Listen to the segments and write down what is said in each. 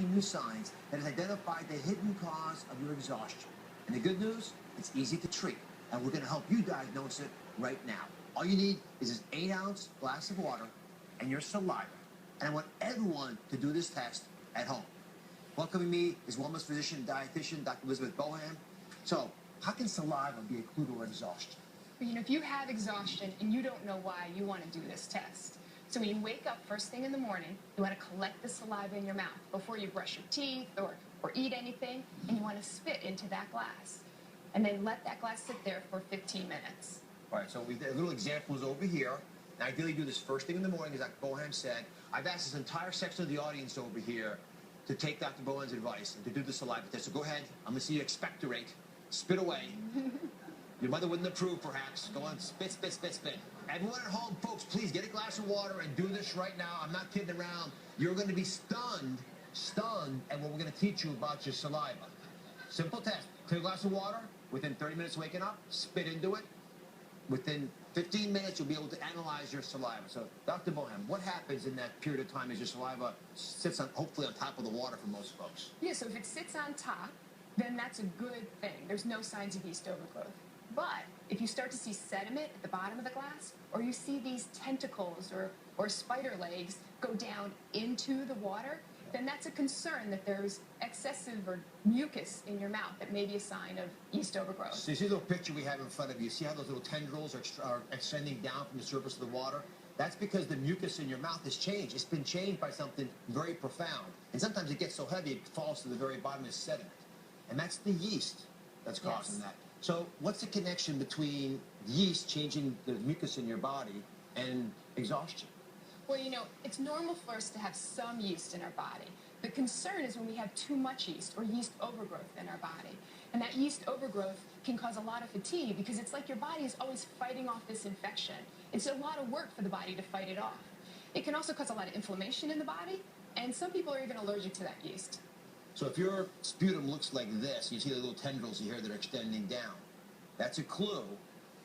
new signs that has identified the hidden cause of your exhaustion. And the good news, it's easy to treat. And we're going to help you diagnose it right now. All you need is this 8-ounce glass of water and your saliva. And I want everyone to do this test at home. Welcoming me is wellness physician and dietitian, Dr. Elizabeth Boham. So, how can saliva be a clue to exhaustion? You know, if you have exhaustion and you don't know why, you want to do this test. So when you wake up first thing in the morning, you want to collect the saliva in your mouth before you brush your teeth or eat anything, and you want to spit into that glass. And then let that glass sit there for 15 minutes. All right, so we did a little examples over here. And ideally do this first thing in the morning, as Dr. Boham said. I've asked this entire section of the audience over here to take Dr. Boham's advice and to do the saliva test. So go ahead. I'm going to see you expectorate. Spit away. Your mother wouldn't approve, perhaps. Go on, spit, spit, spit, spit. Everyone at home, folks, please get a glass of water and do this right now. I'm not kidding around. You're going to be stunned at what we're going to teach you about your saliva. Simple test. Clear glass of water. Within 30 minutes waking up, spit into it. Within 15 minutes, you'll be able to analyze your saliva. So, Dr. Boham, what happens in that period of time as your saliva sits on, hopefully on top of the water for most folks? Yeah, so if it sits on top, then that's a good thing. There's no signs of yeast overgrowth. But if you start to see sediment at the bottom of the glass, or you see these tentacles or spider legs go down into the water, then that's a concern that there's excessive or mucus in your mouth that may be a sign of yeast overgrowth. So you see the little picture we have in front of you. See how those little tendrils are extending down from the surface of the water? That's because the mucus in your mouth has changed. It's been changed by something very profound. And sometimes it gets so heavy it falls to the very bottom as sediment. And that's the yeast that's causing that. So what's the connection between yeast changing the mucus in your body and exhaustion? Well, you know, it's normal for us to have some yeast in our body. The concern is when we have too much yeast or yeast overgrowth in our body. And that yeast overgrowth can cause a lot of fatigue because it's like your body is always fighting off this infection. It's a lot of work for the body to fight it off. It can also cause a lot of inflammation in the body, and some people are even allergic to that yeast. So if your sputum looks like this, you see the little tendrils here that are extending down, that's a clue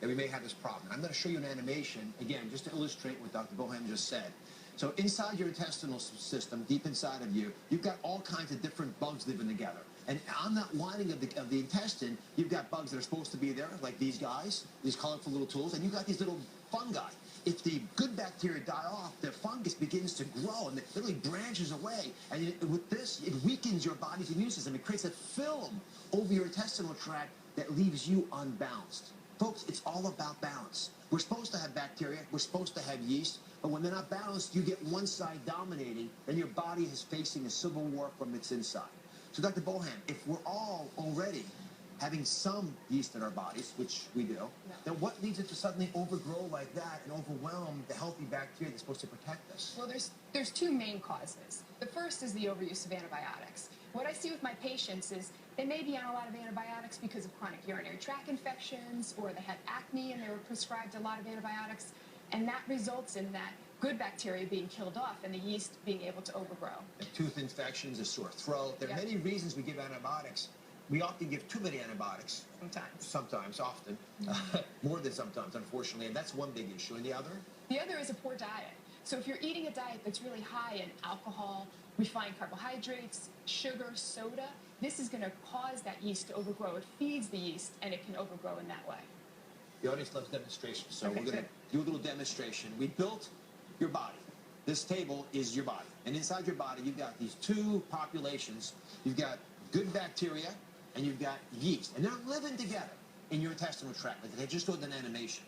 that we may have this problem. I'm going to show you an animation, again, just to illustrate what Dr. Boham just said. So inside your intestinal system, deep inside of you, you've got all kinds of different bugs living together. And on that lining of the intestine, you've got bugs that are supposed to be there, like these guys, these colorful little tools, and you've got these little fungi. If the good bacteria die off, the fungus begins to grow and it literally branches away. And with this, it weakens your body's immune system. It creates a film over your intestinal tract that leaves you unbalanced. Folks, it's all about balance. We're supposed to have bacteria, we're supposed to have yeast, but when they're not balanced, you get one side dominating, then your body is facing a civil war from its inside. So Dr. Boham, if we're all already having some yeast in our bodies, which we do, then what leads it to suddenly overgrow like that and overwhelm the healthy bacteria that's supposed to protect us? Well, there's two main causes. The first is the overuse of antibiotics. What I see with my patients is they may be on a lot of antibiotics because of chronic urinary tract infections, or they had acne and they were prescribed a lot of antibiotics, and that results in that good bacteria being killed off and the yeast being able to overgrow. Tooth infections, a sore throat. There are many reasons we give antibiotics. We often give too many antibiotics. Sometimes, often. More than sometimes, unfortunately, and that's one big issue. And the other? The other is a poor diet. So if you're eating a diet that's really high in alcohol, refined carbohydrates, sugar, soda, this is going to cause that yeast to overgrow. It feeds the yeast, and it can overgrow in that way. The audience loves demonstrations, so we're going to do a little demonstration. We built your body. This table is your body. And inside your body, you've got these two populations. You've got good bacteria, and you've got yeast. And they're living together in your intestinal tract. Like they just showed an animation.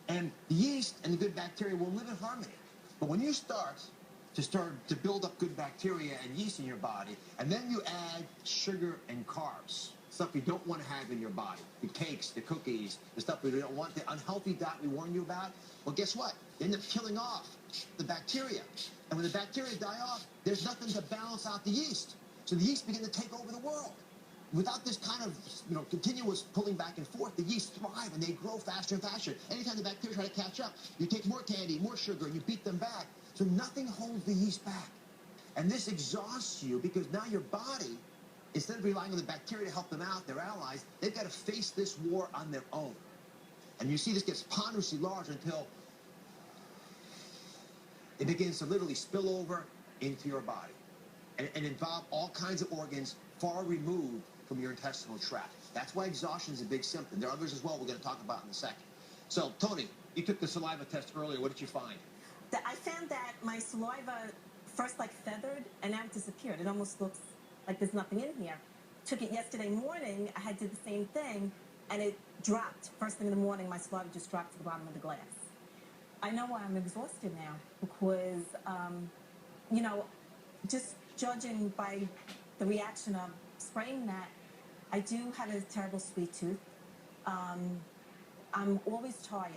And the yeast and the good bacteria will live in harmony. But when you start to build up good bacteria and yeast in your body, and then you add sugar and carbs, stuff you don't want to have in your body, the cakes, the cookies, the stuff we don't want, the unhealthy diet we warned you about, well, guess what? They end up killing off the bacteria. And when the bacteria die off, there's nothing to balance out the yeast. So the yeast begin to take over the world. Without this kind of, continuous pulling back and forth, the yeast thrive and they grow faster and faster. Anytime the bacteria try to catch up, you take more candy, more sugar, and you beat them back. So nothing holds the yeast back. And this exhausts you because now your body, instead of relying on the bacteria to help them out, their allies, they've got to face this war on their own. And you see this gets ponderously large until it begins to literally spill over into your body. and involve all kinds of organs far removed from your intestinal tract. That's why exhaustion is a big symptom. There are others as well we're going to talk about in a second. So, Tony, you took the saliva test earlier. What did you find? I found that my saliva first like feathered and now it disappeared. It almost looks like there's nothing in here. Took it yesterday morning. I had did the same thing and it dropped. First thing in the morning, my saliva just dropped to the bottom of the glass. I know why I'm exhausted now because, you know, just judging by the reaction of spraying that, I do have a terrible sweet tooth. I'm always tired,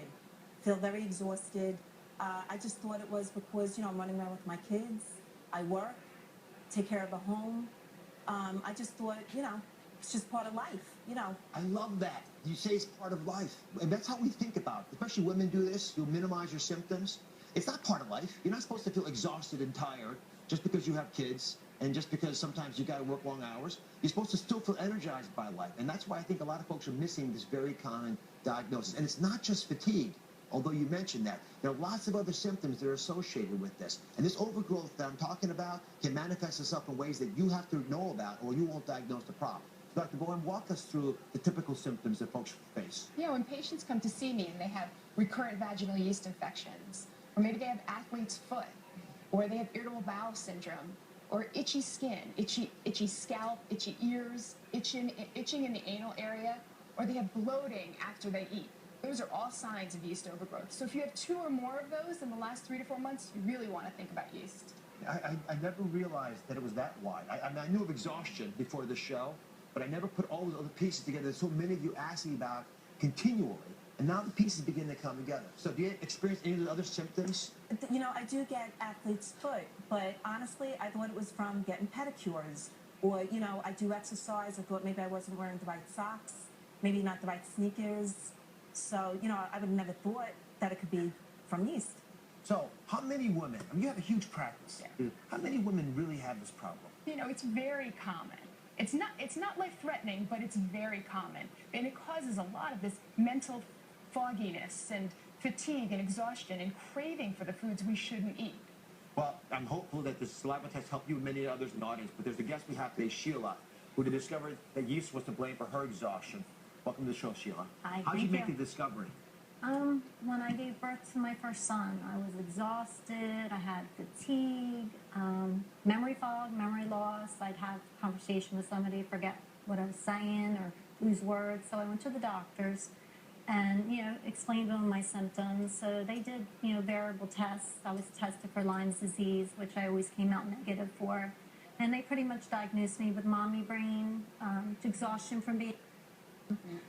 feel very exhausted. I just thought it was because, you know, I'm running around with my kids. I work, take care of the home. I just thought, you know, it's just part of life, you know. I love that. You say it's part of life. And that's how we think about it. Especially women do this. You'll minimize your symptoms. It's not part of life. You're not supposed to feel exhausted and tired just because you have kids and just because sometimes you got to work long hours. You're supposed to still feel energized by life. And that's why I think a lot of folks are missing this very common diagnosis. And it's not just fatigue, although you mentioned that. There are lots of other symptoms that are associated with this. And this overgrowth that I'm talking about can manifest itself in ways that you have to know about or you won't diagnose the problem. Dr. Bowen, walk us through the typical symptoms that folks face. Yeah, when patients come to see me and they have recurrent vaginal yeast infections, or maybe they have athlete's foot, or they have irritable bowel syndrome, or itchy skin, itchy scalp, itchy ears, itching in the anal area, or they have bloating after they eat. Those are all signs of yeast overgrowth. So if you have 2 or more of those in the last 3 to 4 months, you really want to think about yeast. I never realized that it was that wide. I mean, I knew of exhaustion before the show, but I never put all those other pieces together. So many of you ask me about continually, and now the pieces begin to come together. So do you experience any of the other symptoms? You know, I do get athlete's foot, but honestly, I thought it was from getting pedicures. Or, you know, I do exercise. I thought maybe I wasn't wearing the right socks, maybe not the right sneakers. So, you know, I would have never thought that it could be from yeast. So how many women, I mean, you have a huge practice. Yeah. How many women really have this problem? You know, it's very common. It's not life-threatening, but it's very common. And it causes a lot of this mental fogginess and fatigue and exhaustion and craving for the foods we shouldn't eat. Well, I'm hopeful that this saliva test helped you and many others in the audience, but there's a guest we have today, Sheila, who discovered that yeast was to blame for her exhaustion. Welcome to the show, Sheila. Hi, How did you thank make the discovery? When I gave birth to my first son, I was exhausted, I had fatigue, memory fog, memory loss. I'd have a conversation with somebody, forget what I was saying or lose words. So I went to the doctors and, you know, explained to them my symptoms. So they did, you know, variable tests. I was tested for Lyme's disease, which I always came out negative for. And they pretty much diagnosed me with mommy brain, exhaustion from being...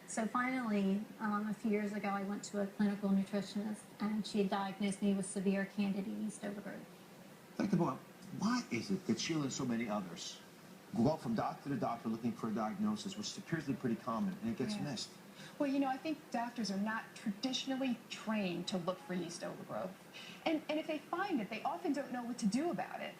So finally, a few years ago, I went to a clinical nutritionist, and she had diagnosed me with severe candida yeast overgrowth. Dr. Bowen, why is it that Sheila and so many others go from doctor to doctor looking for a diagnosis, which appears to be pretty common, and it gets missed? Well, you know, I think doctors are not traditionally trained to look for yeast overgrowth. And if they find it, they often don't know what to do about it.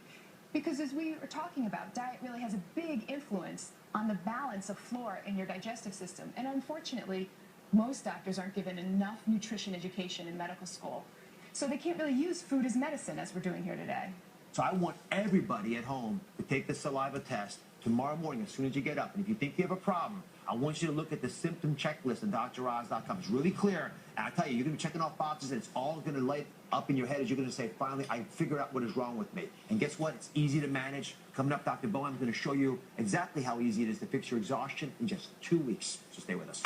Because as we were talking about, diet really has a big influence on the balance of flora in your digestive system. And unfortunately, most doctors aren't given enough nutrition education in medical school. So they can't really use food as medicine as we're doing here today. So I want everybody at home to take the saliva test tomorrow morning as soon as you get up. And if you think you have a problem, I want you to look at the symptom checklist at DrOz.com. It's really clear. And I tell you, you're going to be checking off boxes, and it's all going to light up in your head as you're going to say, finally, I figured out what is wrong with me. And guess what? It's easy to manage. Coming up, Dr. Bowen, I'm going to show you exactly how easy it is to fix your exhaustion in just 2 weeks. So stay with us.